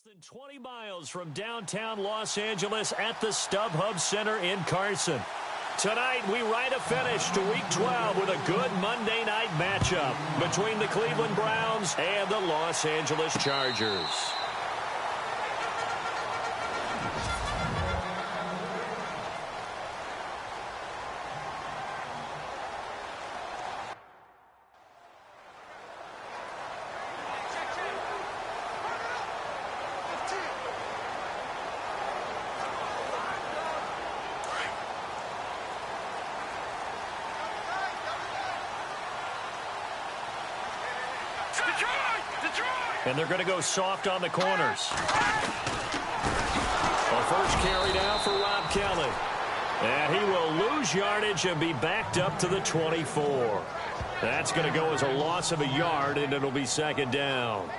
Than 20 miles from downtown Los Angeles at the StubHub Center in Carson. Tonight, we write a finish to Week 12 with a good Monday night matchup between the Cleveland Browns and the Los Angeles Chargers. And they're going to go soft on the corners. A first carry now for Rob Kelly. And he will lose yardage and be backed up to the 24. That's going to go as a loss of a yard, and it'll be second down.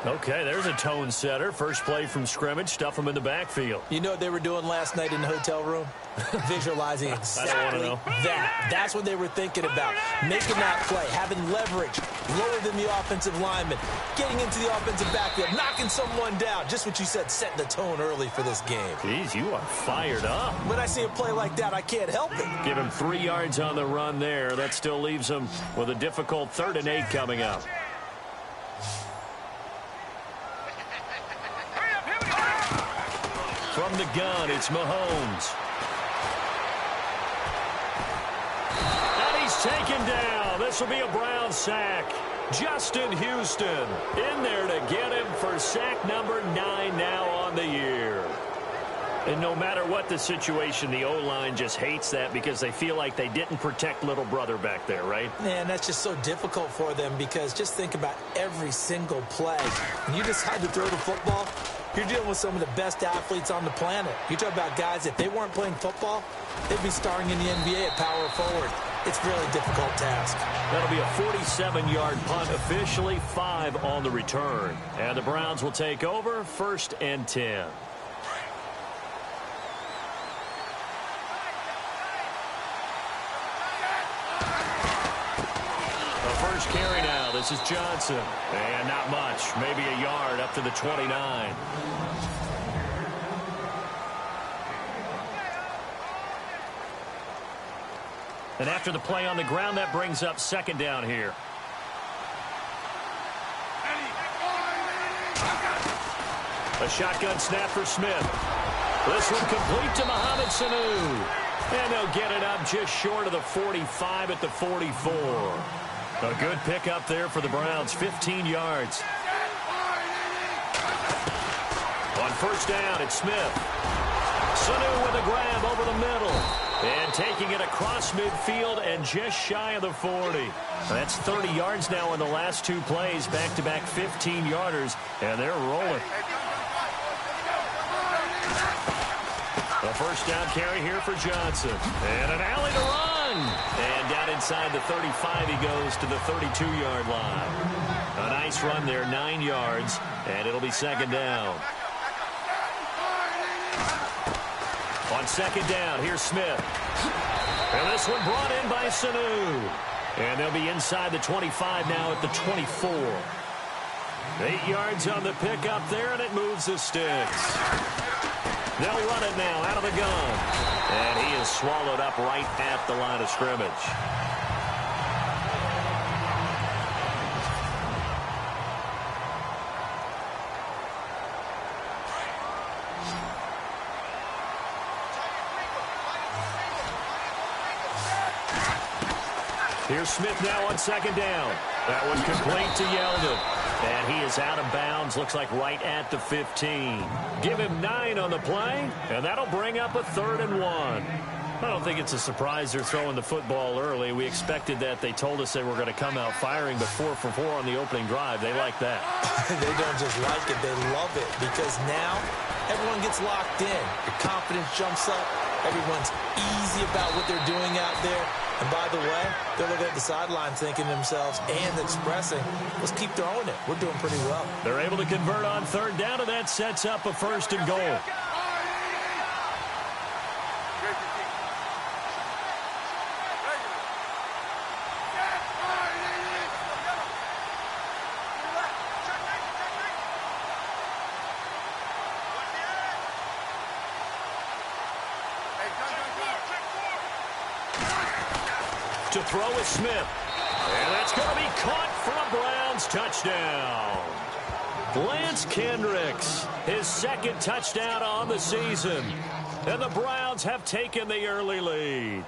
Okay, there's a tone setter. First play from scrimmage, stuff them in the backfield. You know what they were doing last night in the hotel room? Visualizing exactly that. That's what they were thinking about. Making that play, having leverage, lower than the offensive lineman, getting into the offensive backfield, knocking someone down. Just what you said, setting the tone early for this game. Jeez, you are fired up. When I see a play like that, I can't help it. Give him 3 yards on the run there. That still leaves him with a difficult 3rd and 8 coming up. From the gun, it's Mahomes. And he's taken down. This will be a Brown sack. Justin Houston in there to get him for sack number 9 now on the year. And no matter what the situation, the O-line just hates that because they feel like they didn't protect little brother back there, right? Man, that's just so difficult for them because just think about every single play. When you decide to throw the football, you're dealing with some of the best athletes on the planet. You talk about guys, if they weren't playing football, they'd be starring in the NBA at power forward. It's a really difficult task. That'll be a 47-yard punt, officially 5 on the return. And the Browns will take over, 1st and 10. First carry now. This is Johnson. And not much. Maybe a yard up to the 29. And after the play on the ground, that brings up 2nd down here. A shotgun snap for Smith. This one complete to Mohamed Sanu. And they'll get it up just short of the 45 at the 44. A good pickup there for the Browns, 15 yards. On 1st down, it's Smith. Sanu with a grab over the middle. And taking it across midfield and just shy of the 40. That's 30 yards now in the last 2 plays, back-to-back 15-yarders, and they're rolling. A first down carry here for Johnson. And an alley to run. And down inside the 35 he goes to the 32-yard line. A nice run there, 9 yards, and it'll be 2nd down. On 2nd down, here's Smith. And this one brought in by Sanu. And they'll be inside the 25 now at the 24. 8 yards on the pickup there, and it moves the sticks. They'll run it now out of the gun. And he is swallowed up right at the line of scrimmage. Here's Smith now on 2nd down. That one complete to Yeldon. And he is out of bounds, looks like right at the 15. Give him 9 on the play, and that'll bring up a 3rd and 1. I don't think it's a surprise they're throwing the football early. We expected that. They told us they were going to come out firing, but 4 for 4 on the opening drive. They like that. They don't just like it, they love it, because now everyone gets locked in. The confidence jumps up. Everyone's easy about what they're doing out there. And by the way, they're looking at the sideline thinking to themselves and expressing, let's keep throwing it. We're doing pretty well. They're able to convert on 3rd down, and that sets up a 1st and goal. To throw is Smith. And that's going to be caught for a Browns touchdown. Lance Kendricks, his second touchdown on the season. And the Browns have taken the early lead.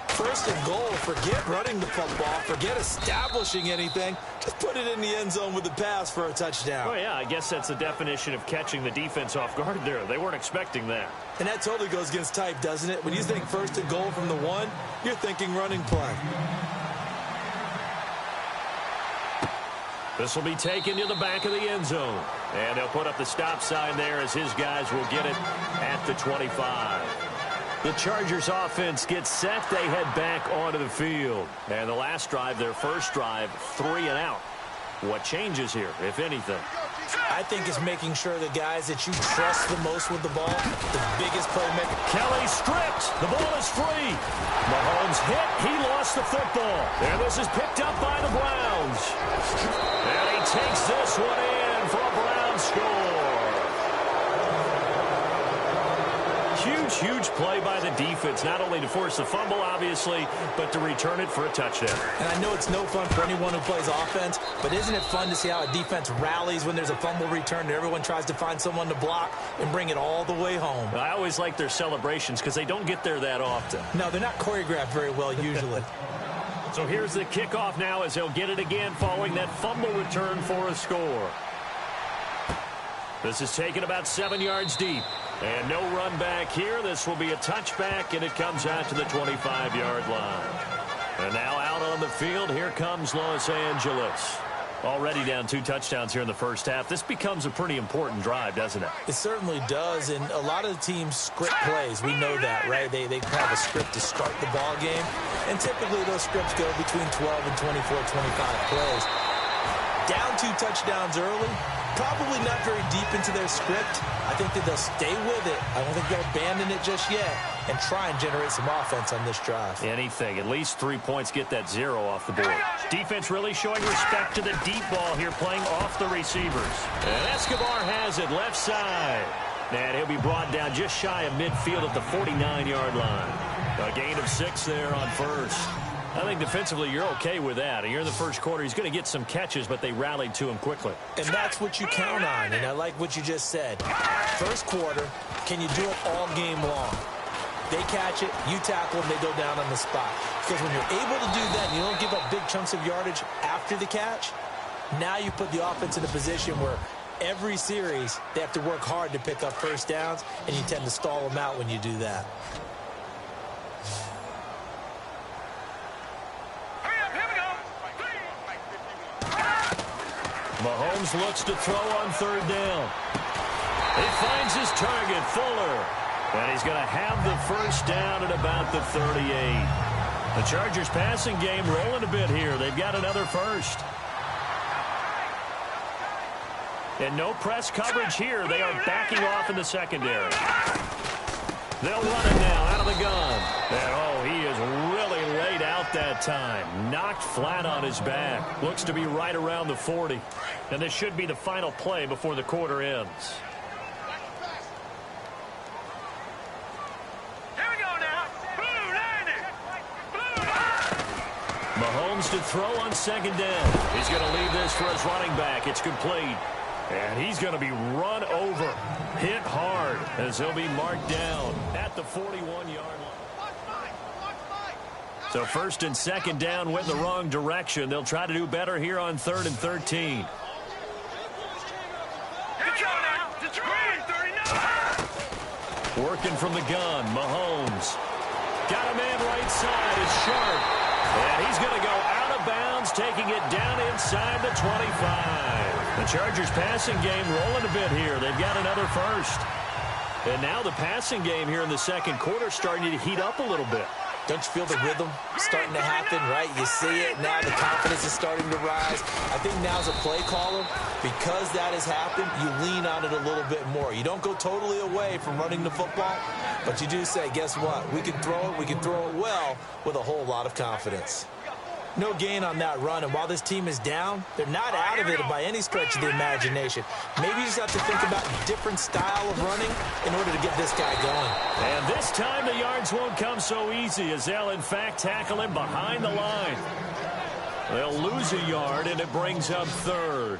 First and goal, forget running the football, forget establishing anything. Just put it in the end zone with the pass for a touchdown. Oh, yeah, I guess that's the definition of catching the defense off guard there. They weren't expecting that. And that totally goes against type, doesn't it? When you think first and goal from the 1, you're thinking running play. This will be taken to the back of the end zone. And they'll put up the stop sign there as his guys will get it at the 25. The Chargers offense gets set. They head back onto the field. And the last drive, their first drive, 3 and out. What changes here, if anything? I think it's making sure the guys that you trust the most with the ball, the biggest playmaker. Kelly stripped. The ball is free. Mahomes hit. He lost the football. And this is picked up by the Browns. And he takes this one in for a Browns score. Huge play by the defense, not only to force the fumble, obviously, but to return it for a touchdown. And I know it's no fun for anyone who plays offense, but isn't it fun to see how a defense rallies when there's a fumble return and everyone tries to find someone to block and bring it all the way home? I always like their celebrations because they don't get there that often. No, they're not choreographed very well usually. So here's the kickoff now as they'll get it again following that fumble return for a score. This is taken about 7 yards deep. And no run back here. This will be a touchback, and it comes out to the 25-yard line. And now out on the field, here comes Los Angeles. Already down 2 touchdowns here in the first half. This becomes a pretty important drive, doesn't it? It certainly does, and a lot of the teams script plays. We know that, right? They have a script to start the ball game, and typically those scripts go between 12 and 24, 25 plays. Down 2 touchdowns early, probably not very deep into their script. I think that they'll stay with it. I don't think they'll abandon it just yet and try and generate some offense on this drive. Anything. At least 3 points, get that 0 off the board. Defense really showing respect to the deep ball here, playing off the receivers. And Escobar has it left side. And he'll be brought down just shy of midfield at the 49-yard line. A gain of 6 there on first. I think defensively you're okay with that. Here in the first quarter, he's going to get some catches, but they rallied to him quickly. And that's what you count on, and I like what you just said. First quarter, can you do it all game long? They catch it, you tackle them, they go down on the spot. Because when you're able to do that and you don't give up big chunks of yardage after the catch, now you put the offense in a position where every series they have to work hard to pick up first downs, and you tend to stall them out when you do that. Mahomes looks to throw on 3rd down. He finds his target, Fuller. And he's going to have the first down at about the 38. The Chargers passing game rolling a bit here. They've got another first. And no press coverage here. They are backing off in the secondary. They'll run it now out of the gun. And, he is really laid out that time. Knocked flat on his back. Looks to be right around the 40. And this should be the final play before the quarter ends. Here we go now. Blue landing. Mahomes to throw on 2nd down. He's going to leave this for his running back. It's complete. And he's going to be run over. Hit hard as he'll be marked down at the 41-yard line. So 1st and 2nd down went the wrong direction. They'll try to do better here on 3rd and 13. Working from the gun, Mahomes. Got a man right side, is Sharp. And he's going to go out of bounds, taking it down inside the 25. The Chargers passing game rolling a bit here. They've got another first. And now the passing game here in the second quarter starting to heat up a little bit. Don't you feel the rhythm starting to happen, right? You see it now. The confidence is starting to rise. I think now's a play caller. Because that has happened, you lean on it a little bit more. You don't go totally away from running the football, but you do say, guess what? We can throw it well with a whole lot of confidence. No gain on that run, and while this team is down, they're not out of it by any stretch of the imagination. Maybe you just have to think about a different style of running in order to get this guy going. And this time the yards won't come so easy as they'll, in fact, tackle him behind the line. They'll lose a yard, and it brings up third.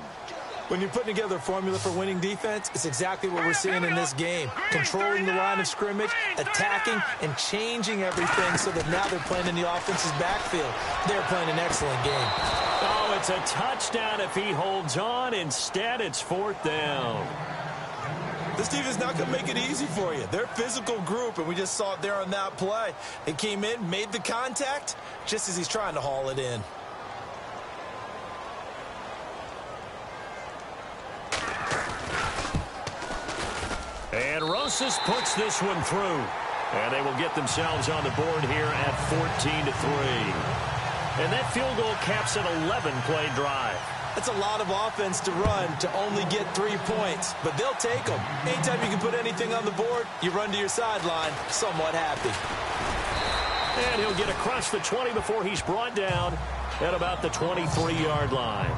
When you're putting together a formula for winning defense, it's exactly what we're seeing in this game. Controlling the line of scrimmage, attacking, and changing everything so that now they're playing in the offense's backfield. They're playing an excellent game. Oh, it's a touchdown if he holds on. Instead, it's fourth down. This team is not going to make it easy for you. They're a physical group, and we just saw it there on that play. They came in, made the contact, just as he's trying to haul it in. And Rosas puts this one through. And they will get themselves on the board here at 14-3. And that field goal caps an 11-play drive. That's a lot of offense to run to only get 3 points, but they'll take them. Anytime you can put anything on the board, you run to your sideline somewhat happy. And he'll get across the 20 before he's brought down at about the 23-yard line.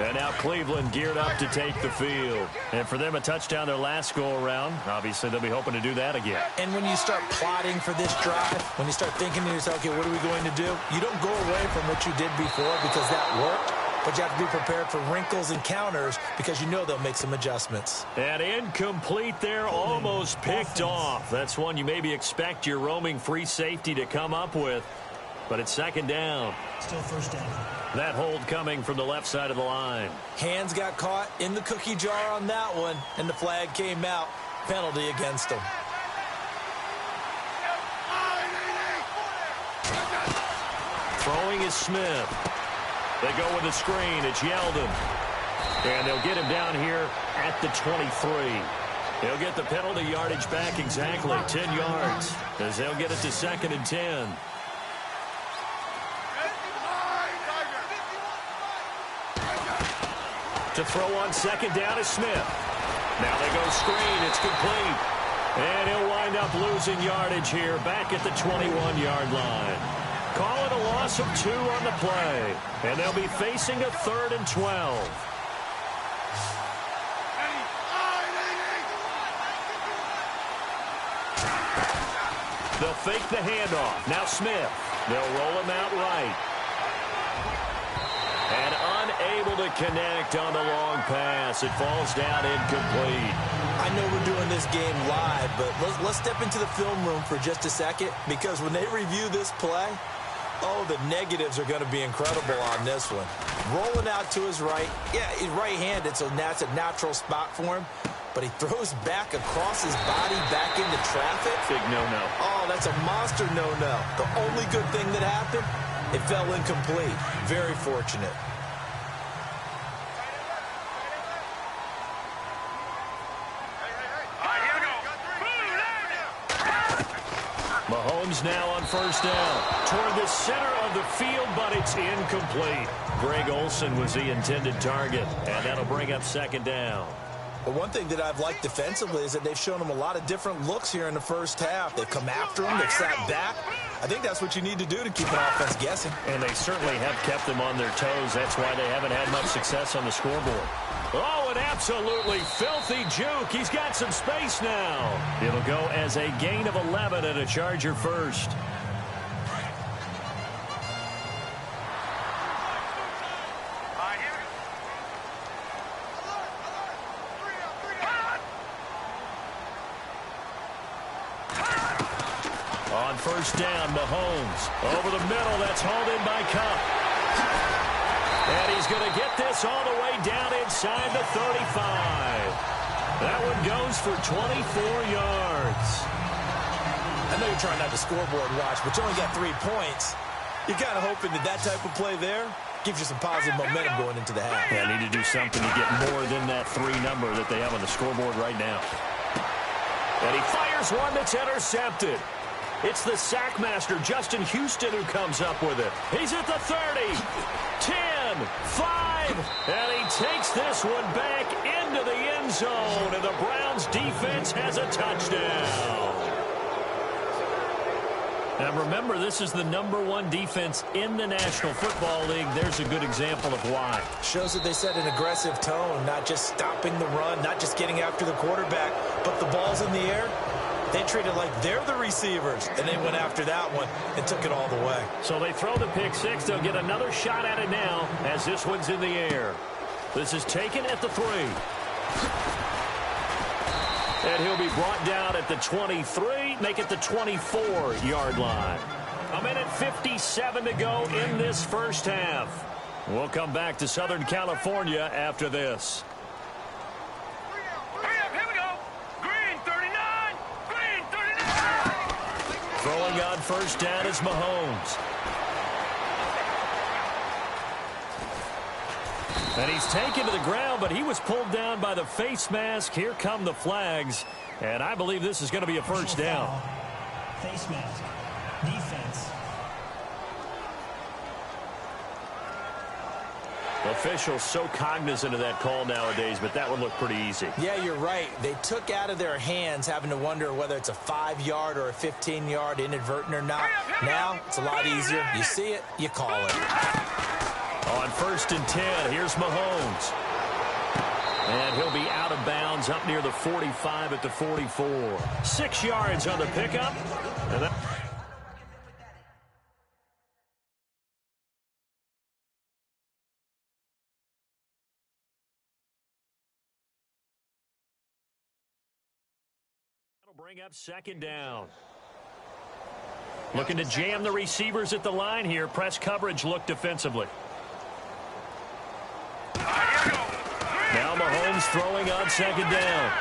And now Cleveland geared up to take the field. And for them, a touchdown their last go-around. Obviously, they'll be hoping to do that again. And when you start plotting for this drive, when you start thinking to yourself, okay, what are we going to do? You don't go away from what you did before because that worked. But you have to be prepared for wrinkles and counters because you know they'll make some adjustments. And incomplete there, almost picked off. That's one you maybe expect your roaming free safety to come up with. But it's second down. Still first down. That hold coming from the left side of the line. Hands got caught in the cookie jar on that one, and the flag came out. Penalty against them. Throwing is Smith. They go with a screen. It's Yeldon. And they'll get him down here at the 23. He'll get the penalty yardage back exactly, 10 yards, as they'll get it to 2nd and 10. To throw on second down is Smith. Now they go screen. It's complete. And he'll wind up losing yardage here back at the 21-yard line. Call it a loss of 2 on the play. And they'll be facing a 3rd and 12. They'll fake the handoff. Now Smith. They'll roll him out right. And unable to connect on the long pass. It falls down incomplete. I know we're doing this game live, but let's step into the film room for just a second, because when they review this play, oh, the negatives are going to be incredible on this one. Rolling out to his right. Yeah, he's right-handed, so that's a natural spot for him. But he throws back across his body back into traffic. Big no-no. Oh, that's a monster no-no. The only good thing that happened, it fell incomplete. Very fortunate. Mahomes now on first down. Toward the center of the field, but it's incomplete. Greg Olsen was the intended target, and that'll bring up second down. But one thing that I've liked defensively is that they've shown them a lot of different looks here in the first half. They've come after them. They've sat back. I think that's what you need to do to keep an offense guessing. And they certainly have kept them on their toes. That's why they haven't had much success on the scoreboard. Oh, an absolutely filthy juke. He's got some space now. It'll go as a gain of 11 and a Charger first. On first down, Mahomes. Over the middle, that's hauled in by Kupp. And he's going to get this all the way down inside the 35. That one goes for 24 yards. I know you're trying not to scoreboard watch, but you only got 3 points. You're kind of hoping that that type of play there gives you some positive momentum going into the half. Yeah, need to do something to get more than that 3 number that they have on the scoreboard right now. And he fires one that's intercepted. It's the sack master, Justin Houston, who comes up with it. He's at the 30, 10, 5, and he takes this one back into the end zone, and the Browns defense has a touchdown. Now remember, this is the #1 defense in the National Football League. There's a good example of why. Shows that they set an aggressive tone, not just stopping the run, not just getting after the quarterback, but the ball's in the air. They treat it like they're the receivers, and they went after that one and took it all the way. So they throw the pick six. They'll get another shot at it now as this one's in the air. This is taken at the 3. And he'll be brought down at the 23, make it the 24-yard line. 1:57 to go in this first half. We'll come back to Southern California after this. Hurry up, here we go. Green 39. Green 39. Throwing on first down is Mahomes. And he's taken to the ground, but he was pulled down by the face mask. Here come the flags. And I believe this is going to be a first down. Face mask. Defense. Officials so cognizant of that call nowadays, but that would look pretty easy. Yeah, you're right. They took out of their hands having to wonder whether it's a 5-yard or a 15-yard inadvertent or not. Now, it's a lot easier. You see it, you call it. On 1st and 10, here's Mahomes. And he'll be out of bounds up near the 45 at the 44. 6 yards on the pickup. And that will bring up 2nd down. Looking to jam the receivers at the line here. Press coverage look defensively. Now Mahomes throwing on 2nd down.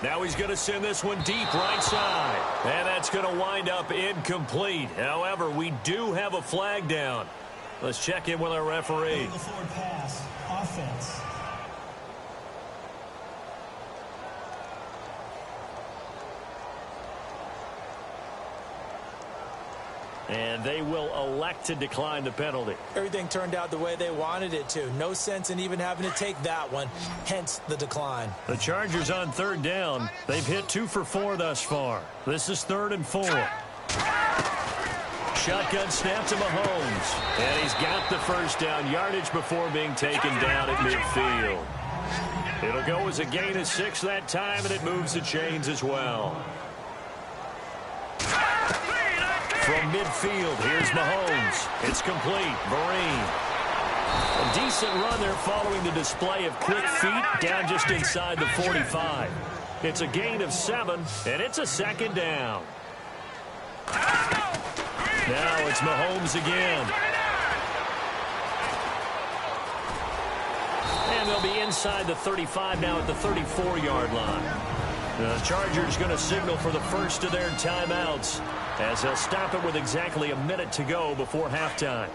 Now he's going to send this one deep right side. And that's going to wind up incomplete. However, we do have a flag down. Let's check in with our referee. The forward pass. Offense. And they will elect to decline the penalty. Everything turned out the way they wanted it to. No sense in even having to take that one, hence the decline. The Chargers on 3rd down. They've hit 2 for 4 thus far. This is 3rd and 4. Shotgun snap to Mahomes. And he's got the first down yardage before being taken down at midfield. It'll go as a gain of 6 that time, and it moves the chains as well. From midfield, here's Mahomes. It's complete. Vereen. A decent run there following the display of quick feet down just inside the 45. It's a gain of 7, and it's a 2nd down. Now it's Mahomes again. And they'll be inside the 35 now at the 34-yard line. The Chargers going to signal for the first of their timeouts as they'll stop it with exactly a minute to go before halftime.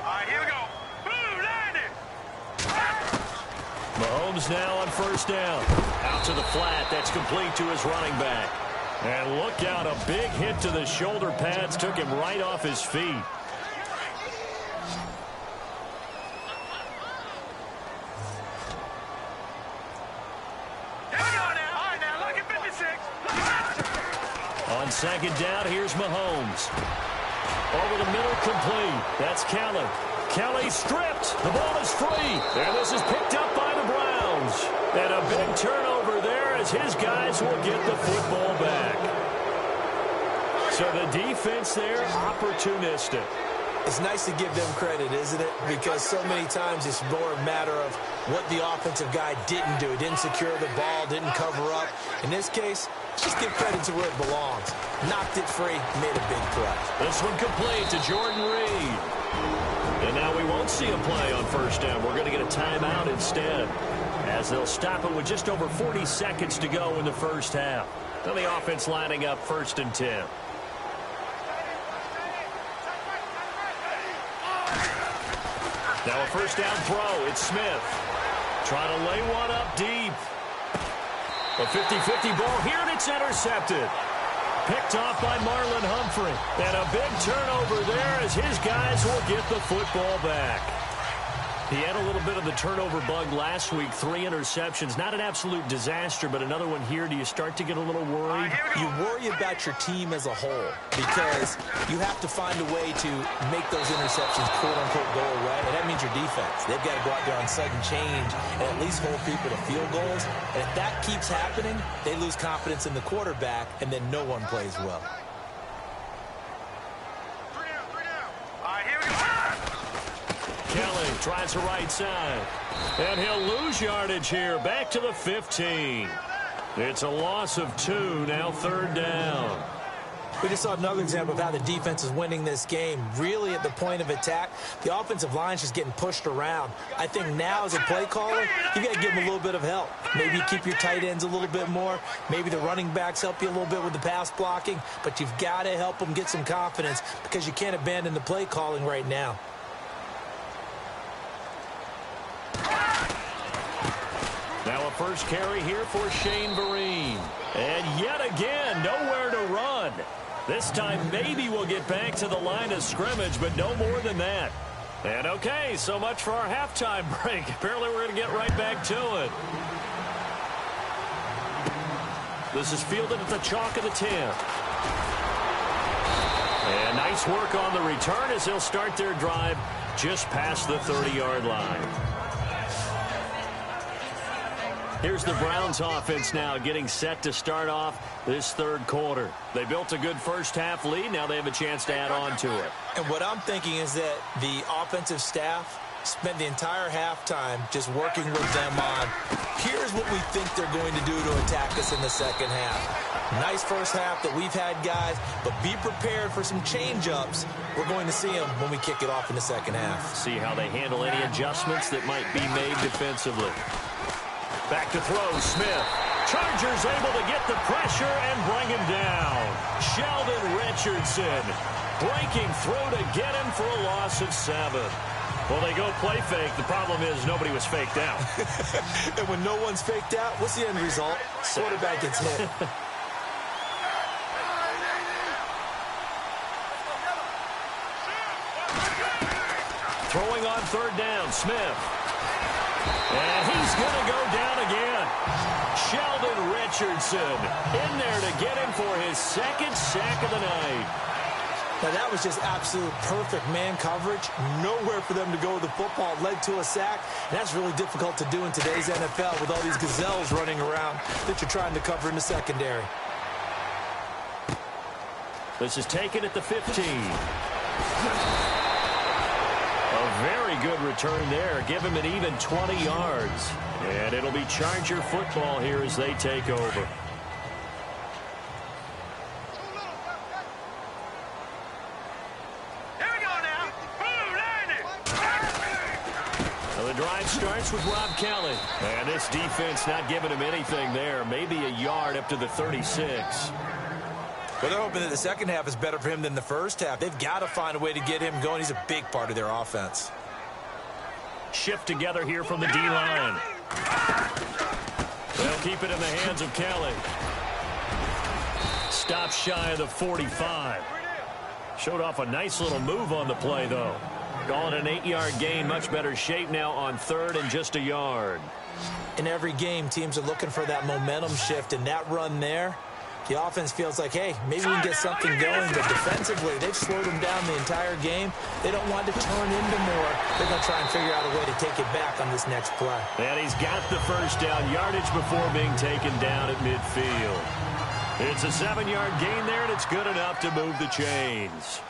All right, here we go. Blue landing. Mahomes now on 1st down. Out to the flat. That's complete to his running back. And look out, a big hit to the shoulder pads took him right off his feet. On 2nd down, here's Mahomes. Over the middle, complete. That's Kelly. Kelly stripped. The ball is free. And this is picked up by the Browns. And a big turnover there as his guys will get the football back. So the defense there, opportunistic. It's nice to give them credit, isn't it? Because so many times it's more a matter of what the offensive guy didn't do. Didn't secure the ball, didn't cover up. In this case, just give credit to where it belongs. Knocked it free, made a big play. This one complete to Jordan Reed. And now we won't see a play on 1st down. We're going to get a timeout instead, as they'll stop it with just over 40 seconds to go in the first half. Then the offense lining up 1st and 10. Now a 1st down throw. It's Smith. Trying to lay one up deep. A 50-50 ball here, and it's intercepted. Picked off by Marlon Humphrey. And a big turnover there as his guys will get the football back. He had a little bit of the turnover bug last week, 3 interceptions. Not an absolute disaster, but another one here. Do you start to get a little worried? You worry about your team as a whole because you have to find a way to make those interceptions, quote-unquote, go away, and that means your defense. They've got to go out there on sudden change and at least hold people to field goals. And if that keeps happening, they lose confidence in the quarterback, and then no one plays well. Kelly tries the right side. And he'll lose yardage here. Back to the 15. It's a loss of 2. Now 3rd down. We just saw another example of how the defense is winning this game. Really at the point of attack, the offensive line's just getting pushed around. I think now as a play caller, you got to give them a little bit of help. Maybe keep your tight ends a little bit more. Maybe the running backs help you a little bit with the pass blocking. But you've got to help them get some confidence because you can't abandon the play calling right now. Now a first carry here for Shane Vereen. And yet again, nowhere to run. This time maybe we'll get back to the line of scrimmage, but no more than that. And okay, so much for our halftime break. Apparently we're going to get right back to it. This is fielded at the chalk of the 10. And nice work on the return as they'll start their drive just past the 30-yard line. Here's the Browns offense now getting set to start off this 3rd quarter. They built a good first-half lead. Now they have a chance to add on to it. And what I'm thinking is that the offensive staff spent the entire halftime just working with them on, here's what we think they're going to do to attack us in the second half. Nice first half that we've had, guys, but be prepared for some change-ups. We're going to see them when we kick it off in the second half. See how they handle any adjustments that might be made defensively. Back to throw, Smith. Chargers able to get the pressure and bring him down. Sheldon Richardson breaking through to get him for a loss of 7. Well, they go play fake. The problem is nobody was faked out. And when no one's faked out, what's the end result? Quarterback gets hit. Throwing on 3rd down, Smith. And he's going to go down again. Sheldon Richardson in there to get him for his 2nd sack of the night. Now, that was just absolute perfect man coverage. Nowhere for them to go with the football. Led to a sack. And that's really difficult to do in today's NFL with all these gazelles running around that you're trying to cover in the secondary. This is taken at the 15. A very good return there. Give him an even 20 yards. And it'll be Charger football here as they take over. Here we go now. Boom, Well, the drive starts with Rob Kelly. And this defense not giving him anything there. Maybe a yard up to the 36. Well, they're hoping that the second half is better for him than the first half. They've got to find a way to get him going. He's a big part of their offense. Shift together here from the D-line. They'll keep it in the hands of Kelly. Stop shy of the 45. Showed off a nice little move on the play, though. Calling an 8-yard gain. Much better shape now on 3rd and just a yard. In every game, teams are looking for that momentum shift, and that run there, the offense feels like, hey, maybe we can get something going, but defensively, they've slowed them down the entire game. They don't want to turn into more. They're going to try and figure out a way to take it back on this next play. And he's got the first down yardage before being taken down at midfield. It's a 7-yard gain there, and it's good enough to move the chains.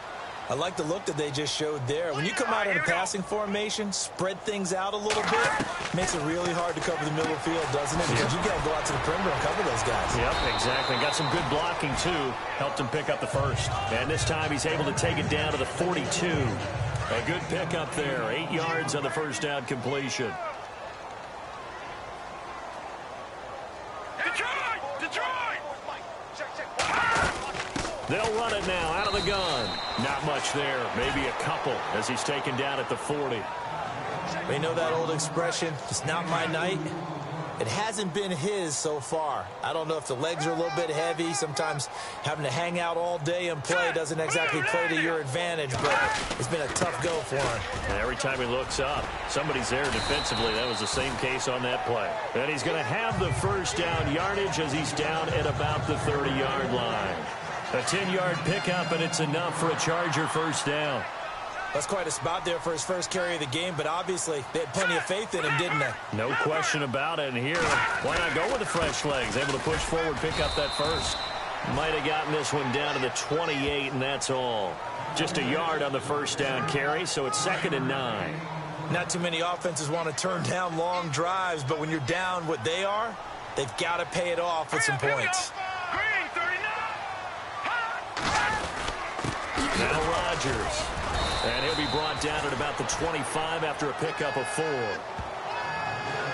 I like the look that they just showed there. When you come out in a passing formation, spread things out a little bit, makes it really hard to cover the middle of the field, doesn't it? Because you got to go out to the perimeter and cover those guys. Yep, exactly. Got some good blocking, too. Helped him pick up the first. And this time he's able to take it down to the 42. A good pickup there. 8 yards on the first down completion. They'll run it now out of the gun. Not much there. Maybe a couple as he's taken down at the 40. We know that old expression, it's not my night. It hasn't been his so far. I don't know if the legs are a little bit heavy. Sometimes having to hang out all day and play doesn't exactly play to your advantage, but it's been a tough go for him. And every time he looks up, somebody's there defensively. That was the same case on that play. And he's going to have the first down yardage as he's down at about the 30-yard line. A 10-yard pickup, and it's enough for a Charger first down. That's quite a spot there for his first carry of the game, but obviously they had plenty of faith in him, didn't they? No question about it. And here, why not go with the fresh legs? Able to push forward, pick up that first. Might have gotten this one down to the 28, and that's all. Just a yard on the first down carry, so it's 2nd and 9. Not too many offenses want to turn down long drives, but when you're down what they are, they've got to pay it off with some points. Now Rodgers. And he'll be brought down at about the 25 after a pickup of 4.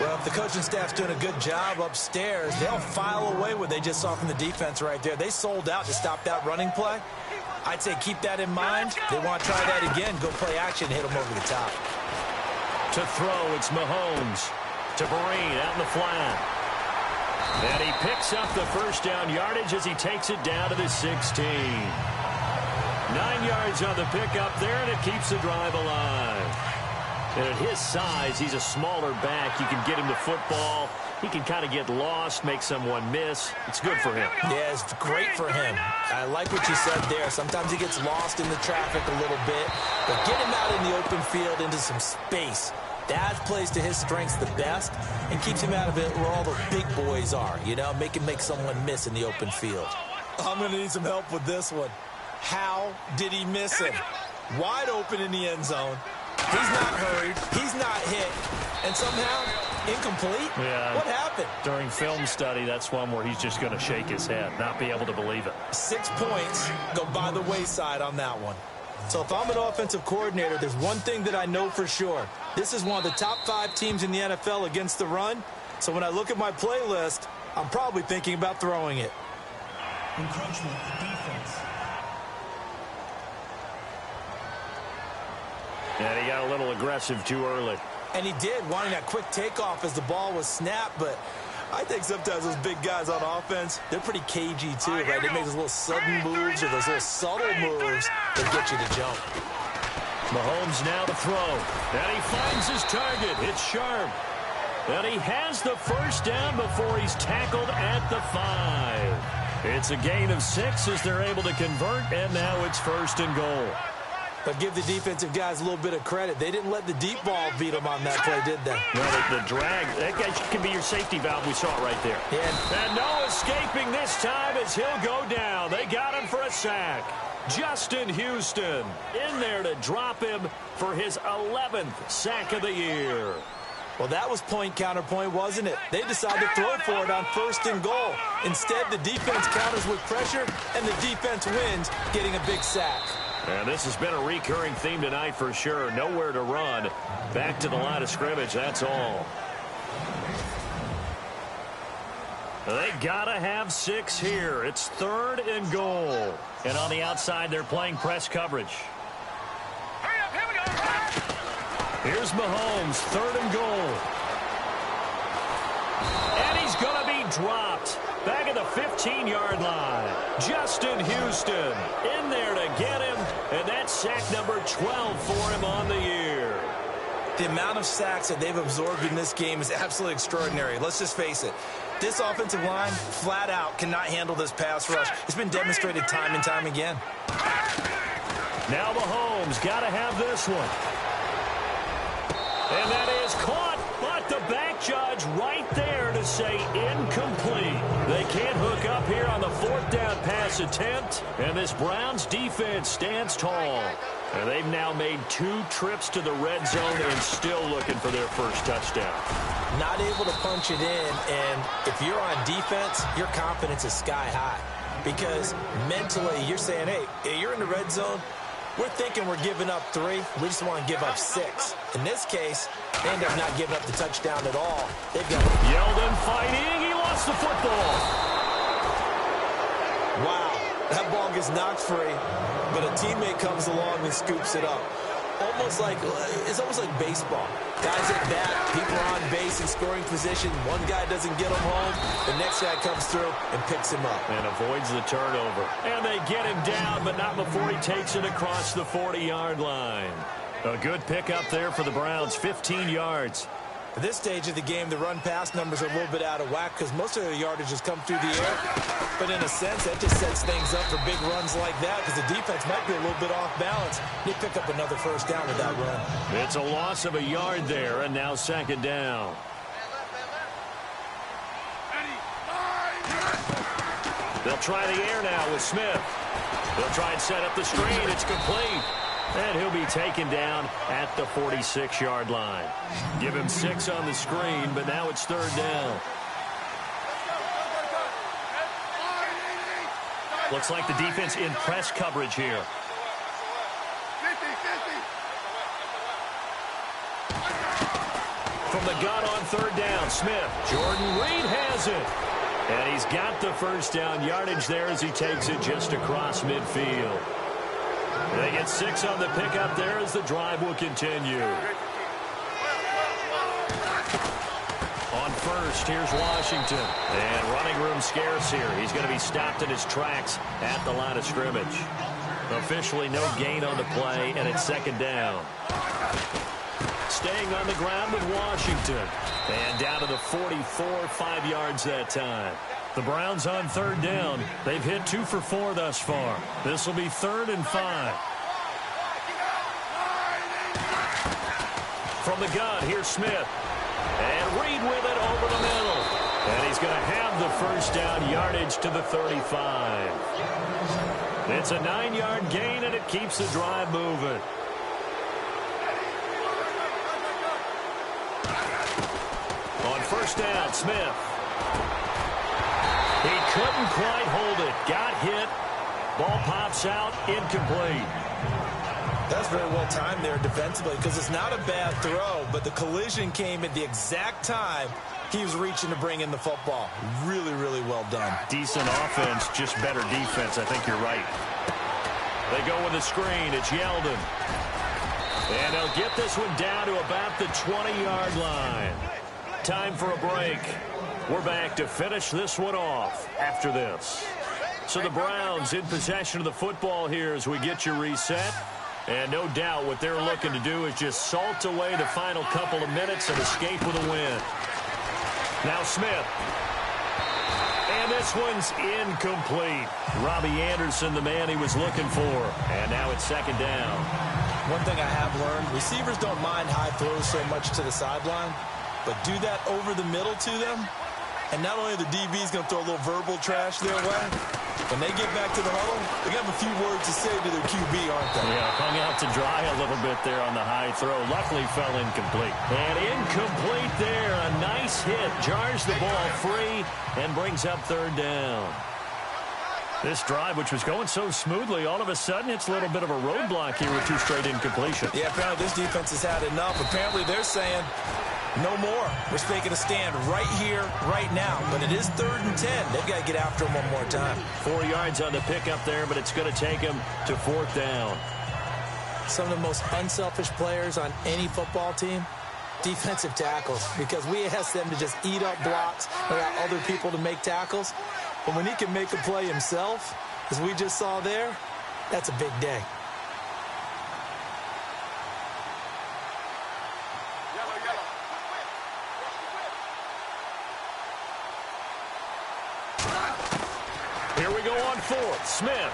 Well, if the coaching staff's doing a good job upstairs, they'll file away what they just saw from the defense right there. They sold out to stop that running play. I'd say keep that in mind. They want to try that again. Go play action, hit them over the top. To throw, it's Mahomes. To Vereen out in the flat. And he picks up the first down yardage as he takes it down to the 16. 9 yards on the pickup there, and it keeps the drive alive. And at his size, he's a smaller back. You can get him the football. He can kind of get lost, make someone miss. It's good for him. Yeah, it's great for him. I like what you said there. Sometimes he gets lost in the traffic a little bit, but get him out in the open field into some space. That plays to his strengths the best and keeps him out of it where all the big boys are, you know, make him make someone miss in the open field. I'm going to need some help with this one. How did he miss him? Wide open in the end zone. He's not hurried. He's not hit. And somehow, incomplete? Yeah. What happened? During film study, that's one where he's just going to shake his head, not be able to believe it. 6 points go by the wayside on that one. So if I'm an offensive coordinator, there's one thing that I know for sure. This is one of the top 5 teams in the NFL against the run. So when I look at my playlist, I'm probably thinking about throwing it. Encroachment defense. And he got a little aggressive too early. And he did, wanting that quick takeoff as the ball was snapped. But I think sometimes those big guys on offense, they're pretty cagey too, right? They make those little sudden moves or those little subtle moves that get you to jump. Mahomes now to throw. And he finds his target. It's Sharp. And he has the first down before he's tackled at the 5. It's a gain of 6 as they're able to convert, and now it's 1st and goal. But give the defensive guys a little bit of credit. They didn't let the deep ball beat them on that play, did they? No, the drag, that guy can be your safety valve. We saw it right there. Yeah. And no escaping this time as he'll go down. They got him for a sack. Justin Houston in there to drop him for his 11th sack of the year. Well, that was point counterpoint, wasn't it? They decided to throw for it on 1st and goal. Instead, the defense counters with pressure, and the defense wins, getting a big sack. And this has been a recurring theme tonight for sure. Nowhere to run. Back to the line of scrimmage, that's all. They gotta have 6 here. It's 3rd and goal. And on the outside, they're playing press coverage. Hurry up, here we go. Here's Mahomes, 3rd and goal. And he's gonna be dropped. Back at the 15-yard line. Justin Houston in there to get him. And that's sack number 12 for him on the year. The amount of sacks that they've absorbed in this game is absolutely extraordinary. Let's just face it. This offensive line, flat out, cannot handle this pass rush. It's been demonstrated time and time again. Now Mahomes got to have this one. And that is caught, but the back judge right there to say incomplete. They can't hook up here on the 4th down pass attempt, and this Browns defense stands tall. And they've now made 2 trips to the red zone and still looking for their first touchdown. Not able to punch it in, and if you're on defense, your confidence is sky high. Because mentally, you're saying, hey, you're in the red zone. We're thinking we're giving up 3. We just want to give up 6. In this case, they end up not giving up the touchdown at all. They've got Yeldon fighting. He lost the football. Wow, that ball gets knocked free, but a teammate comes along and scoops it up. It's almost like baseball. Guys at bat, people are on base in scoring position. One guy doesn't get him home. The next guy comes through and picks him up. And avoids the turnover. And they get him down, but not before he takes it across the 40-yard line. A good pickup there for the Browns, 15 yards. At this stage of the game, the run-pass numbers are a little bit out of whack because most of their yardage has come through the air. But in a sense, that just sets things up for big runs like that because the defense might be a little bit off balance. They pick up another first down with that run. It's a loss of a yard there, and now second down. They'll try the air now with Smith. They'll try and set up the screen. It's complete. And he'll be taken down at the 46-yard line. Give him 6 on the screen, but now it's third down. Looks like the defense in press coverage here. From the gun on third down, Smith. Jordan Reed has it. And he's got the first down yardage there as he takes it just across midfield. They get 6 on the pickup there as the drive will continue. On first, here's Washington. And running room scarce here. He's going to be stopped in his tracks at the line of scrimmage. Officially no gain on the play, and it's second down. Staying on the ground with Washington. And down to the 44, 5 yards that time. The Browns on third down. They've hit 2 for 4 thus far. This will be 3rd and 5. From the gun, here's Smith. And Reed with it over the middle. And he's going to have the first down yardage to the 35. It's a 9-yard gain, and it keeps the drive moving. On first down, Smith. He couldn't quite hold it. Got hit. Ball pops out. Incomplete. That's very well timed there defensively because it's not a bad throw, but the collision came at the exact time he was reaching to bring in the football. Really, really well done. Decent offense, just better defense. I think you're right. They go with the screen. It's Yeldon. And they'll get this one down to about the 20-yard line. Time for a break. We're back to finish this one off after this. So the Browns in possession of the football here as we get you reset. And no doubt what they're looking to do is just salt away the final couple of minutes and escape with a win. Now Smith. And this one's incomplete. Robbie Anderson, the man he was looking for. And now it's second down. One thing I have learned, receivers don't mind high throws so much to the sideline, but do that over the middle to them. And not only are the DBs going to throw a little verbal trash their way, when they get back to the huddle, they're going to have a few words to say to their QB, aren't they? Yeah, hung out to dry a little bit there on the high throw. Luckily fell incomplete. And incomplete there. A nice hit. Jars the ball free and brings up third down. This drive, which was going so smoothly, all of a sudden it's a little bit of a roadblock here with 2 straight incompletions. Yeah, apparently this defense has had enough. Apparently they're saying, no more. We're taking a stand right here, right now. But it is 3rd and 10. They've got to get after him one more time. 4 yards on the pickup there, but it's going to take him to 4th down. Some of the most unselfish players on any football team, defensive tackles, because we ask them to just eat up blocks and allow other people to make tackles. But when he can make a play himself, as we just saw there, that's a big day. Here we go on 4th. Smith.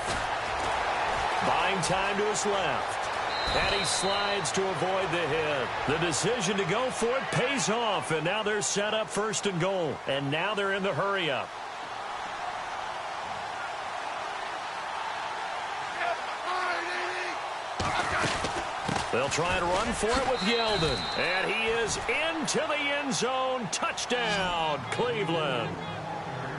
Buying time to his left. And he slides to avoid the hit. The decision to go for it pays off. And now they're set up 1st and goal. And now they're in the hurry-up. They'll try to run for it with Yeldon. And he is into the end zone. Touchdown, Cleveland.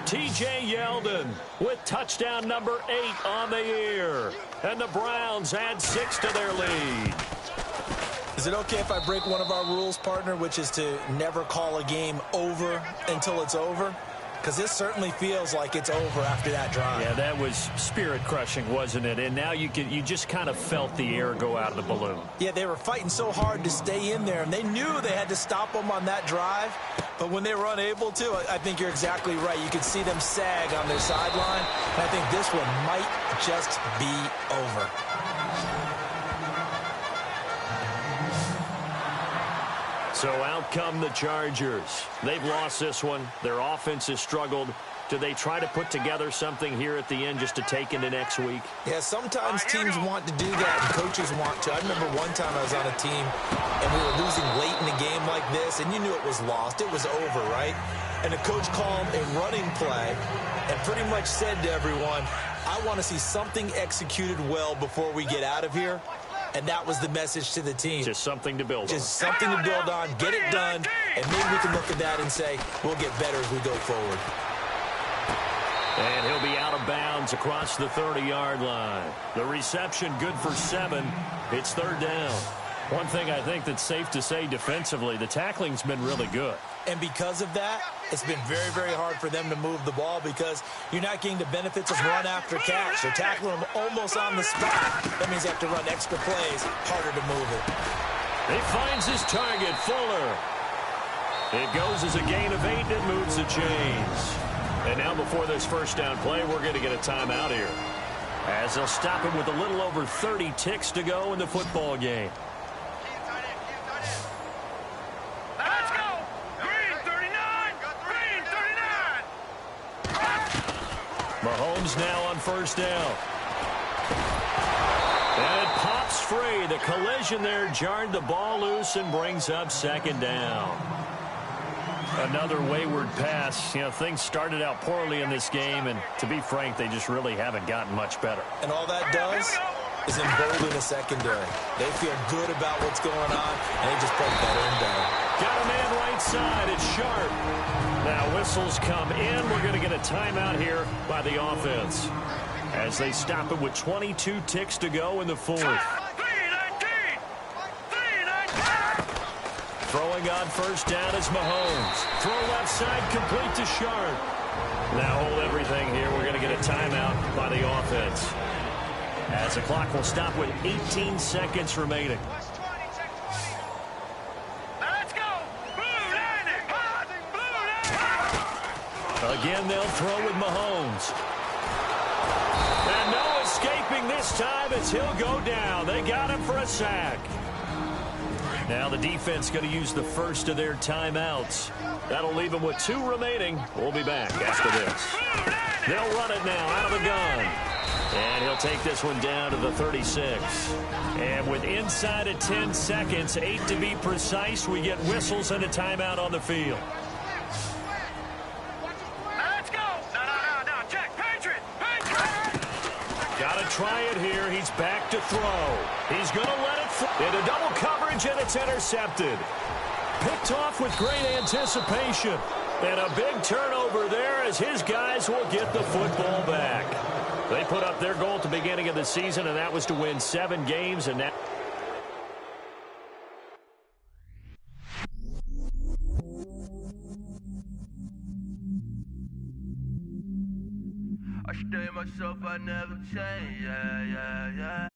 T.J. Yeldon with touchdown number 8 on the year. And the Browns add 6 to their lead. Is it okay if I break one of our rules, partner, which is to never call a game over until it's over? because this certainly feels like it's over after that drive. Yeah, that was spirit-crushing, wasn't it? And now you just kind of felt the air go out of the balloon. Yeah, they were fighting so hard to stay in there, and they knew they had to stop them on that drive. But when they were unable to, I think you're exactly right. You could see them sag on their sideline, and I think this one might just be over. So out come the Chargers. They've lost this one. Their offense has struggled. Do they try to put together something here at the end just to take into next week? Yeah, sometimes teams want to do that, and coaches want to. I remember one time I was on a team, and we were losing late in a game like this, and you knew it was lost. It was over, right? And the coach called a running play and pretty much said to everyone, I want to see something executed well before we get out of here. And that was the message to the team. Just something to build on. Just something to build on, get it done, and maybe we can look at that and say, we'll get better as we go forward. And he'll be out of bounds across the 30-yard line. The reception good for 7. It's third down. One thing I think that's safe to say defensively, the tackling's been really good. And because of that, it's been very, very hard for them to move the ball because you're not getting the benefits of run after catch. They're tackling them almost on the spot. That means they have to run extra plays, harder to move it. He finds his target, Fuller. It goes as a gain of 8, and it moves the chains. And now before this first down play, we're going to get a timeout here, as they'll stop him with a little over 30 ticks to go in the football game. Let's go! Green 39! Green 39! Mahomes now on first down. And it pops free. The collision there jarred the ball loose and brings up second down. Another wayward pass. You know, things started out poorly in this game, and to be frank, they just really haven't gotten much better. And all that does is embolden the secondary. They feel good about what's going on, and they just play better and better. Got a man right side. It's Sharp. Now whistles come in. We're going to get a timeout here by the offense, as they stop it with 22 ticks to go in the fourth. 319! 319! Throwing on first down is Mahomes. Throw left side, complete to Sharp. Now hold everything here. We're going to get a timeout by the offense, as the clock will stop with 18 seconds remaining. Let's go! Blue landing! Blue landing! Again, they'll throw with Mahomes. And no escaping this time as he'll go down. They got him for a sack. Now the defense going to use the first of their timeouts. That'll leave them with 2 remaining. We'll be back after this. They'll run it now out of the gun. And he'll take this one down to the 36. And with inside of 10 seconds, 8 to be precise, we get whistles and a timeout on the field. Let's go! No, check! Patriot! Patriot! Got to try it here. He's back to throw. He's going to let it fly. Into double coverage, and it's intercepted. Picked off with great anticipation. And a big turnover there as his guys will get the football back. They put up their goal at the beginning of the season, and that was to win 7 games. And now I stay myself, I never change, yeah.